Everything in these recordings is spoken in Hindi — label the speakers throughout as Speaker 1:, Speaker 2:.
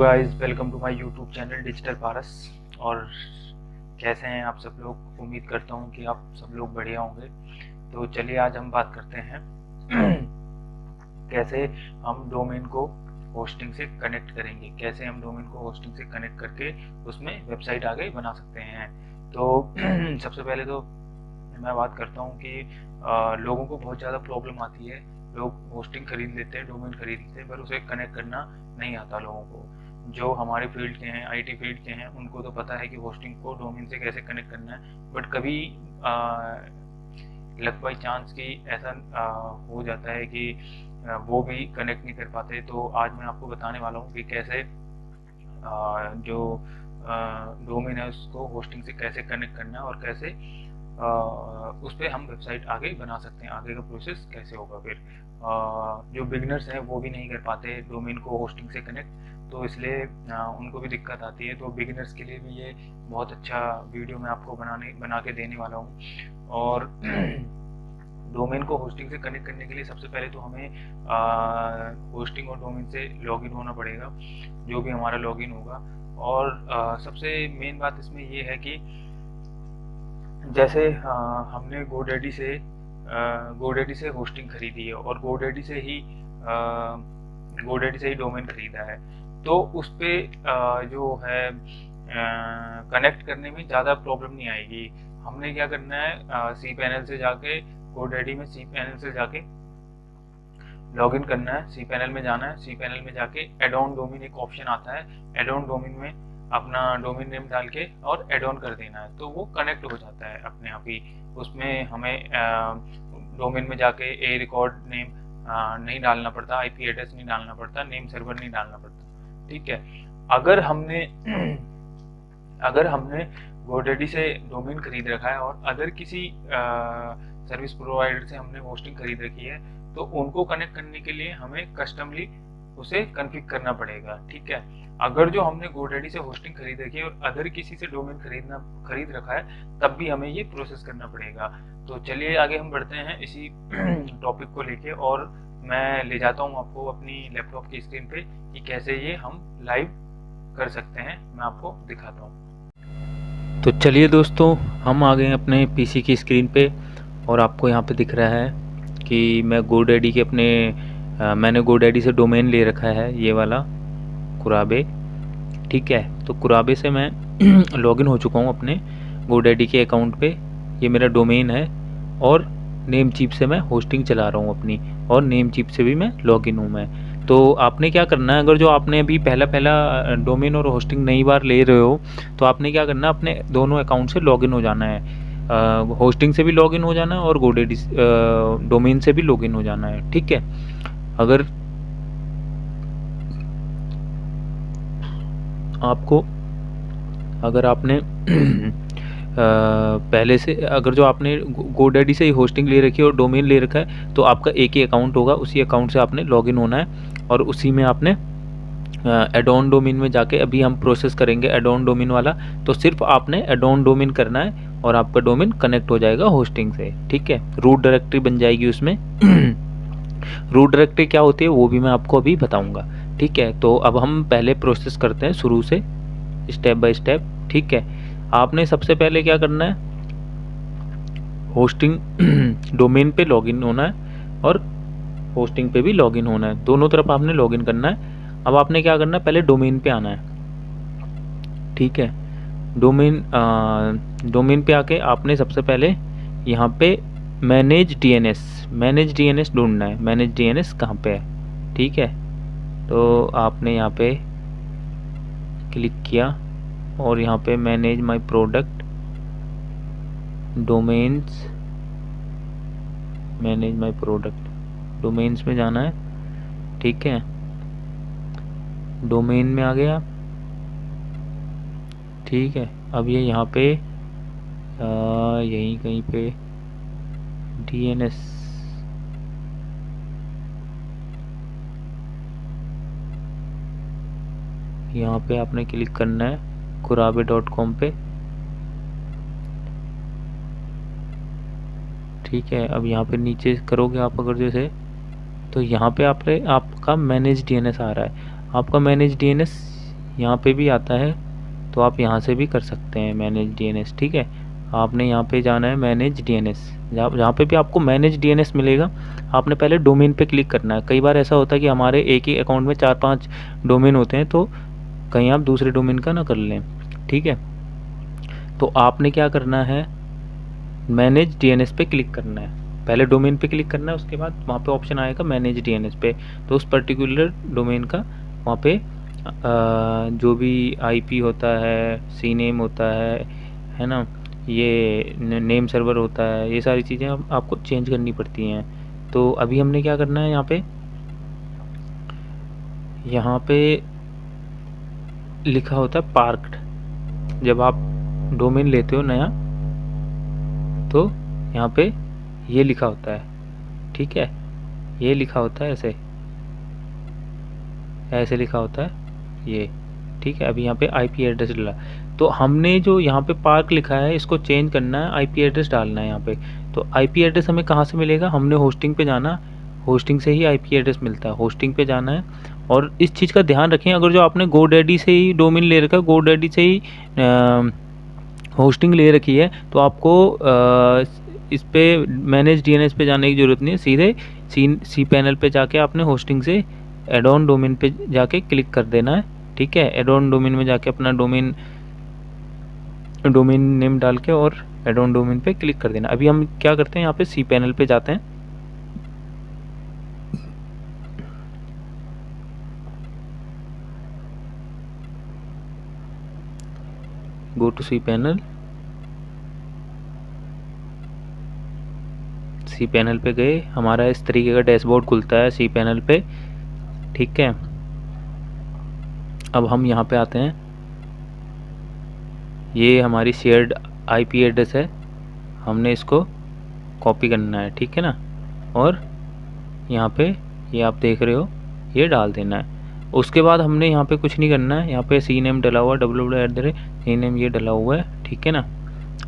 Speaker 1: Guys, welcome to my YouTube channel digital Paras. और कैसे हैं आप सब लोग? उम्मीद करता हूं कि आप सब लोग बढ़िया होंगे। तो चलिए आज हम बात करते हैं कैसे हम डोमेन को होस्टिंग से कनेक्ट करेंगे, कैसे हम डोमेन को होस्टिंग से कनेक्ट करके उसमें वेबसाइट आगे बना सकते हैं। तो सबसे पहले तो मैं बात करता हूँ कि लोगों को बहुत ज़्यादा प्रॉब्लम आती है। लोग होस्टिंग खरीद लेते हैं, डोमेन खरीद लेते हैं, पर उसे कनेक्ट करना नहीं आता लोगों को। जो हमारे फील्ड के हैं, आईटी फील्ड के हैं, उनको तो पता है कि होस्टिंग को डोमेन से कैसे कनेक्ट करना है। बट कभी लक बाई चांस की ऐसा हो जाता है कि वो भी कनेक्ट नहीं कर पाते। तो आज मैं आपको बताने वाला हूँ कि कैसे जो डोमेन है उसको होस्टिंग से कैसे कनेक्ट करना है और कैसे उस पर हम वेबसाइट आगे बना सकते हैं। आगे का प्रोसेस कैसे होगा फिर। जो बिगिनर्स हैं वो भी नहीं कर पाते डोमेन को होस्टिंग से कनेक्ट, तो इसलिए उनको भी दिक्कत आती है। तो बिगिनर्स के लिए भी ये बहुत अच्छा वीडियो मैं आपको बना के देने वाला हूँ। और डोमेन को होस्टिंग से कनेक्ट करने के लिए सबसे पहले तो हमें होस्टिंग और डोमेन से लॉगिन होना पड़ेगा, जो भी हमारा लॉगिन होगा। और सबसे मेन बात इसमें ये है कि जैसे हमने गोडैडी से होस्टिंग खरीदी है और गोडैडी से ही डोमेन खरीदा है, तो उस पे जो है कनेक्ट करने में ज़्यादा प्रॉब्लम नहीं आएगी। हमने क्या करना है, सी पैनल से जाके गोडैडी में सी पैनल से जाके लॉगिन करना है। सी पैनल में जाना है, सी पैनल में जाके एड ऑन डोमेन एक ऑप्शन आता है, एड ऑन डोमेन में अपना डोमेन नेम डाल के और एड ऑन कर देना है, तो वो कनेक्ट हो जाता है अपने आप ही। उसमें हमें डोमेन में जाके ए रिकॉर्ड नेम नहीं डालना पड़ता, आईपी एड्रेस नहीं डालना पड़ता, नेम सर्वर नहीं डालना पड़ता। ठीक है। अगर हमने गोडैडी से डोमेन खरीद रखा है और अदर किसी सर्विस प्रोवाइडर से हमने होस्टिंग खरीद रखी है, तो उनको कनेक्ट करने के लिए हमें कस्टमली उसे कॉन्फ़िगर करना पड़ेगा। ठीक है। अगर जो हमने गोडैडी से होस्टिंग खरीद रखी है और अदर किसी से डोमेन खरीद रखा है, तब भी हमें ये प्रोसेस करना पड़ेगा। तो चलिए आगे हम बढ़ते हैं इसी टॉपिक को लेके, और मैं ले जाता हूँ आपको अपनी लैपटॉप की स्क्रीन पे कि कैसे ये हम लाइव कर सकते हैं, मैं आपको दिखाता हूँ।
Speaker 2: तो चलिए दोस्तों, हम आ गए अपने पीसी की स्क्रीन पे और आपको यहाँ पे दिख रहा है कि मैं गोडैडी के मैंने गोडैडी से डोमेन ले रखा है, ये वाला कुराबे। ठीक है, तो कुराबे से मैं लॉगिन हो चुका हूँ अपने गोडैडी के अकाउंट पे। ये मेरा डोमेन है और नेम चिप से मैं होस्टिंग चला रहा हूँ अपनी, और नेम चिप से भी मैं लॉगिन हूँ मैं। तो आपने क्या करना है, अगर जो आपने अभी पहला डोमेन और होस्टिंग नई बार ले रहे हो, तो आपने क्या करना है, अपने दोनों अकाउंट से लॉगिन हो जाना है। होस्टिंग से भी लॉगिन हो जाना है और गोडैडी डोमेन से भी लॉगिन हो जाना है। ठीक है। अगर आपने पहले से, अगर जो आपने गोडैडी से ही होस्टिंग ले रखी है और डोमेन ले रखा है, तो आपका एक ही अकाउंट होगा, उसी अकाउंट से आपने लॉगिन होना है और उसी में आपने एड ऑन डोमेन में जाके, अभी हम प्रोसेस करेंगे एड ऑन डोमेन वाला, तो सिर्फ आपने एड ऑन डोमेन करना है और आपका डोमेन कनेक्ट हो जाएगा होस्टिंग से। ठीक है, रूट डायरेक्टरी बन जाएगी उसमें। रूट डायरेक्टरी क्या होती है वो भी मैं आपको अभी बताऊंगा। ठीक है, तो अब हम पहले प्रोसेस करते हैं शुरू से, स्टेप बाय स्टेप। ठीक है, आपने सबसे पहले क्या करना है, होस्टिंग डोमेन पे लॉगिन होना है और होस्टिंग पे भी लॉगिन होना है, दोनों तरफ आपने लॉगिन करना है। अब आपने क्या करना है, पहले डोमेन पे आना है। ठीक है, डोमेन पे आके आपने सबसे पहले यहाँ पे मैनेज डीएनएस ढूंढना है। मैनेज डीएनएस कहाँ पे है? ठीक है, तो आपने यहाँ पे क्लिक किया और यहाँ पे manage my product domains, manage my product domains में जाना है। ठीक है, डोमेन में आ गया। ठीक है, अब ये यहाँ पे यहीं कहीं पे डीएनएस, यहाँ पे आपने क्लिक करना है कुराबे.com पे। ठीक है, अब यहाँ पे नीचे करोगे आप अगर जैसे, तो यहाँ पे आपका मैनेज डीएनएस आ रहा है। आपका मैनेज डीएनएस यहाँ पे भी आता है, तो आप यहाँ से भी कर सकते हैं मैनेज डीएनएस। ठीक है, आपने यहाँ पे जाना है मैनेज डीएनएस, जहाँ पे भी आपको मैनेज डीएनएस मिलेगा, आपने पहले डोमेन पे क्लिक करना है। कई बार ऐसा होता है कि हमारे एक ही अकाउंट में 4-5 डोमेन होते हैं, तो कहीं आप दूसरे डोमेन का ना कर लें। ठीक है, तो आपने क्या करना है, मैनेज डीएनएस पे क्लिक करना है। पहले डोमेन पे क्लिक करना है, उसके बाद वहाँ पे ऑप्शन आएगा मैनेज डीएनएस पे, तो उस पर्टिकुलर डोमेन का वहाँ पे जो भी आईपी होता है, सी नेम होता है ना, ये नेम सर्वर होता है, ये सारी चीज़ें आपको चेंज करनी पड़ती हैं। तो अभी हमने क्या करना है, यहाँ पे लिखा होता है पार्क्ड। जब आप डोमेन लेते हो नया, तो यहाँ पे ये लिखा होता है। ठीक है, ये लिखा होता है ऐसे लिखा होता है ये। ठीक है, अभी यहाँ पे आईपी एड्रेस डाला, तो हमने जो यहाँ पे पार्क लिखा है इसको चेंज करना है, आईपी एड्रेस डालना है यहाँ पे। तो आईपी एड्रेस हमें कहाँ से मिलेगा, हमने होस्टिंग पे जाना, होस्टिंग से ही आईपी एड्रेस मिलता है, होस्टिंग पे जाना है। और इस चीज़ का ध्यान रखें, अगर जो आपने गोडैडी से ही डोमेन ले रखा है, गोडैडी से ही होस्टिंग ले रखी है, तो आपको इस पे मैनेज डीएनएस पे जाने की ज़रूरत नहीं है, सीधे सी पैनल पे जाके आपने होस्टिंग से एड ऑन डोमेन पे जाके क्लिक कर देना है। ठीक है, एड ऑन डोमेन में जाके अपना डोमेन नेम डाल के और एड ऑन डोमेन पे क्लिक कर देना। अभी हम क्या करते हैं, यहाँ पे सी पैनल पे जाते हैं। Go to cPanel, cPanel पे गए, हमारा इस तरीके का डैशबोर्ड खुलता है सी पैनल पे। ठीक है, अब हम यहाँ पे आते हैं, ये हमारी शेयर्ड आईपी एड्रेस है, हमने इसको कॉपी करना है। ठीक है ना, और यहाँ पे ये आप देख रहे हो, ये डाल देना है। उसके बाद हमने यहाँ पे कुछ नहीं करना है, यहाँ पे सी नेम डला हुआ है, सी नेम ये डला हुआ है। ठीक है ना,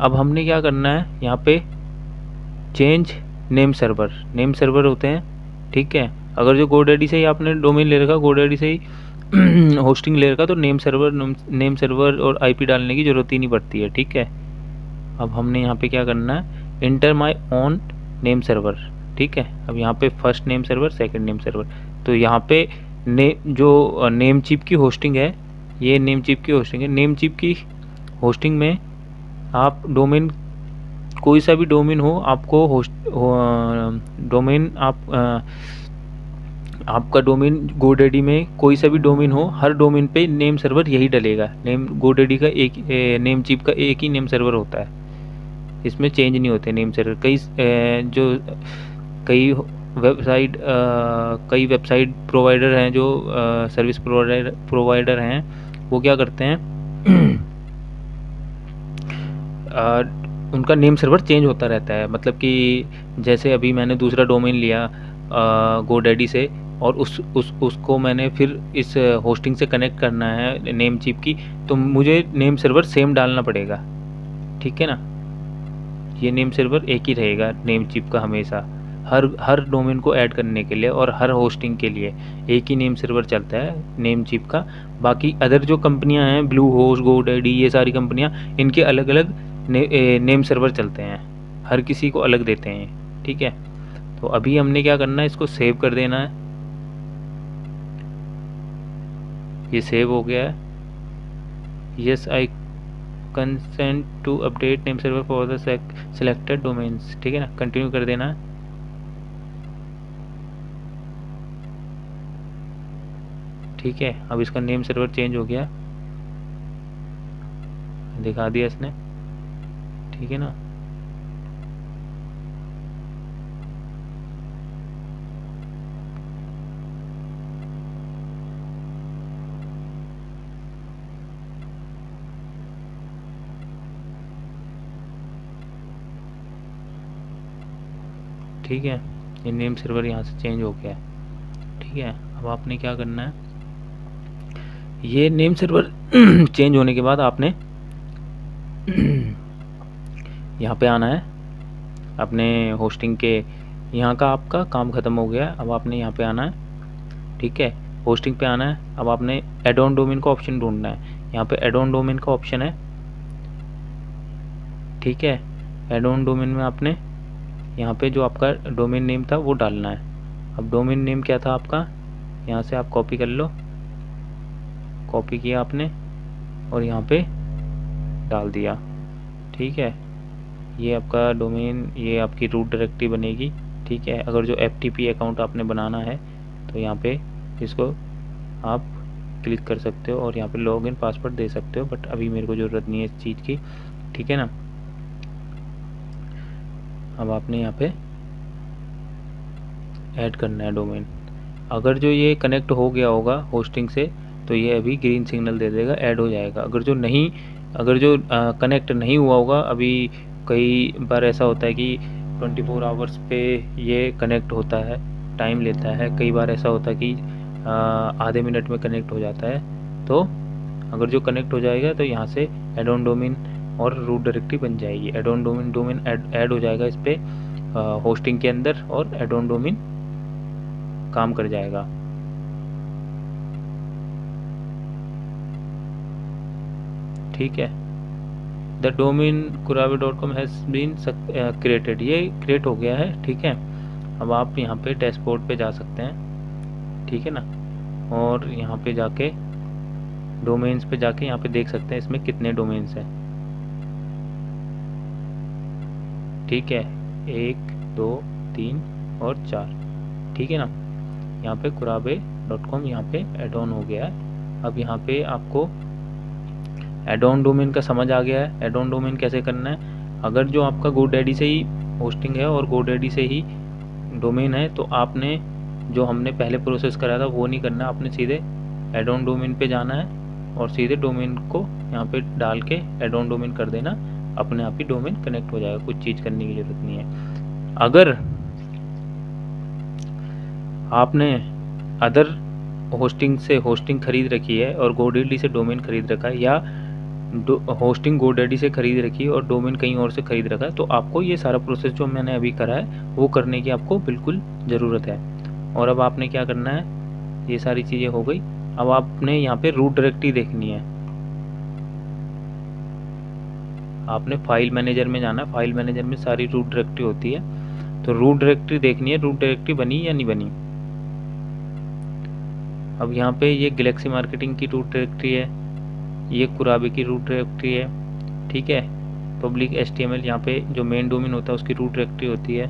Speaker 2: अब हमने क्या करना है, यहाँ पे चेंज नेम सर्वर होते हैं। ठीक है, अगर जो गोडैडी से ही आपने डोमेन ले रखा, गोडैडी से ही होस्टिंग ले रखा, तो नेम सर्वर और आईपी डालने की ज़रूरत ही नहीं पड़ती है। ठीक है, अब हमने यहाँ पे क्या करना है, inter my own name server. ठीक है, अब यहाँ पे first name server, second name server, तो यहाँ पे जो नेम चिप की होस्टिंग है, ये नेम चिप की होस्टिंग है। नेम चिप की होस्टिंग में आप डोमेन, कोई सा भी डोमेन हो, आपको डोमेन आपका डोमेन गोडैडी में कोई सा भी डोमेन हो, हर डोमेन पे नेम सर्वर यही डलेगा। नेम गोडैडी का एक नेम चिप का एक ही नेम सर्वर होता है, इसमें चेंज नहीं होते नेम सर्वर। कई वेबसाइट प्रोवाइडर हैं, जो सर्विस प्रोवाइडर हैं, वो क्या करते हैं उनका नेम सर्वर चेंज होता रहता है। मतलब कि जैसे अभी मैंने दूसरा डोमेन लिया गोडैडी से, और उसको मैंने फिर इस होस्टिंग से कनेक्ट करना है नेम चिप की, तो मुझे नेम सर्वर सेम डालना पड़ेगा। ठीक है ना, ये नेम सर्वर एक ही रहेगा नेम चिप का हमेशा, हर डोमेन को ऐड करने के लिए और हर होस्टिंग के लिए एक ही नेम सर्वर चलता है नेम चिप का। बाकी अदर जो कंपनियां हैं, ब्लू होस्ट, गोडैडी, ये सारी कंपनियां, इनके अलग अलग नेम सर्वर चलते हैं, हर किसी को अलग देते हैं। ठीक है, तो अभी हमने क्या करना है, इसको सेव कर देना है। ये सेव हो गया है। Yes I consent to update name server for the selected domains. ठीक है ना, कंटिन्यू कर देना है। ठीक है, अब इसका नेम सर्वर चेंज हो गया, दिखा दिया इसने। ठीक है ना, ठीक है, ये नेम सर्वर यहाँ से चेंज हो गया है। ठीक है, अब आपने क्या करना है, ये नेम सर्वर चेंज होने के बाद आपने यहाँ पे आना है, अपने होस्टिंग के यहाँ का आपका काम ख़त्म हो गया। अब आपने यहाँ पे आना है। ठीक है, होस्टिंग पे आना है। अब आपने ऐड ऑन डोमेन का ऑप्शन ढूंढना है। यहाँ पे ऐड ऑन डोमेन का ऑप्शन है, ठीक है। ऐड ऑन डोमेन में आपने यहाँ पे जो आपका डोमेन नेम था वो डालना है। अब डोमेन नेम क्या था आपका, यहाँ से आप कॉपी कर लो, कॉपी किया आपने और यहाँ पे डाल दिया, ठीक है। ये आपका डोमेन, ये आपकी रूट डायरेक्टरी बनेगी, ठीक है। अगर जो FTP अकाउंट आपने बनाना है तो यहाँ पे इसको आप क्लिक कर सकते हो और यहाँ पे लॉगिन पासवर्ड दे सकते हो, बट अभी मेरे को ज़रूरत नहीं है इस चीज़ की, ठीक है ना। अब आपने यहाँ पे ऐड करना है डोमेन। अगर जो ये कनेक्ट हो गया होगा होस्टिंग से तो ये अभी ग्रीन सिग्नल दे देगा, ऐड हो जाएगा। अगर जो कनेक्ट नहीं हुआ होगा, अभी कई बार ऐसा होता है कि 24 आवर्स पे ये कनेक्ट होता है, टाइम लेता है। कई बार ऐसा होता है कि आधे मिनट में कनेक्ट हो जाता है। तो अगर जो कनेक्ट हो जाएगा तो यहाँ से ऐड ऑन डोमेन और रूट डायरेक्टरी बन जाएगी। ऐड ऑन डोमेन ऐड हो जाएगा इस पर होस्टिंग के अंदर और ऐड ऑन डोमेन काम कर जाएगा। ठीक है। The domain kurabe.com has been created, ये क्रिएट हो गया है, ठीक है। अब आप यहाँ पे डैशबोर्ड पे जा सकते हैं, ठीक है ना। और यहाँ पे जाके डोमेन्स पे जाके यहाँ पे देख सकते हैं इसमें कितने डोमेन्स हैं, ठीक है। 1 2 3 और 4, ठीक है ना। यहाँ पे kurabe.com यहाँ पे एड ऑन हो गया है। अब यहाँ पे आपको एड ऑन डोमेन का समझ आ गया है, एड ऑन डोमेन कैसे करना है। अगर जो आपका GoDaddy से ही होस्टिंग है और GoDaddy से ही डोमेन है तो आपने जो हमने पहले प्रोसेस करा था वो नहीं करना, आपने सीधे एड ऑन डोमेन पे जाना है और सीधे डोमेन को यहाँ पे डाल के एड ऑन डोमेन कर देना, अपने आप ही डोमेन कनेक्ट हो जाएगा, कुछ चीज़ करने की ज़रूरत नहीं है। अगर आपने अदर होस्टिंग से होस्टिंग खरीद रखी है और GoDaddy से डोमेन खरीद रखा है, या होस्टिंग GoDaddy से खरीद रखी है और डोमेन कहीं और से खरीद रखा है, तो आपको ये सारा प्रोसेस जो मैंने अभी करा है वो करने की आपको बिल्कुल ज़रूरत है। और अब आपने क्या करना है, ये सारी चीज़ें हो गई। अब आपने यहाँ पे रूट डायरेक्टरी देखनी है। आपने फाइल मैनेजर में जाना है, फाइल मैनेजर में सारी रूट डायरेक्टरी होती है, तो रूट डायरेक्टरी देखनी है, रूट डायरेक्टरी बनी या नहीं बनी। अब यहाँ पे ये गैलेक्सी मार्केटिंग की रूट डायरेक्टरी है, ये कुराबे की रूट डायरेक्टरी है, ठीक है। पब्लिक HTML यहाँ पे जो मेन डोमेन होता है उसकी रूट डायरेक्टरी होती है,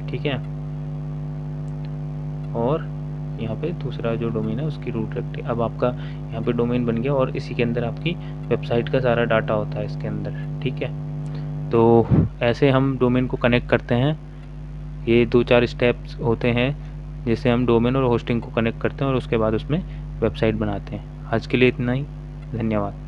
Speaker 2: ठीक है। और यहाँ पे दूसरा जो डोमेन है उसकी रूट डायरेक्टरी। अब आपका यहाँ पे डोमेन बन गया और इसी के अंदर आपकी वेबसाइट का सारा डाटा होता है इसके अंदर, ठीक है। तो ऐसे हम डोमेन को कनेक्ट करते हैं। ये 2-4 स्टेप्स होते हैं जिससे हम डोमेन और होस्टिंग को कनेक्ट करते हैं और उसके बाद उसमें वेबसाइट बनाते हैं। आज के लिए इतना ही, धन्यवाद।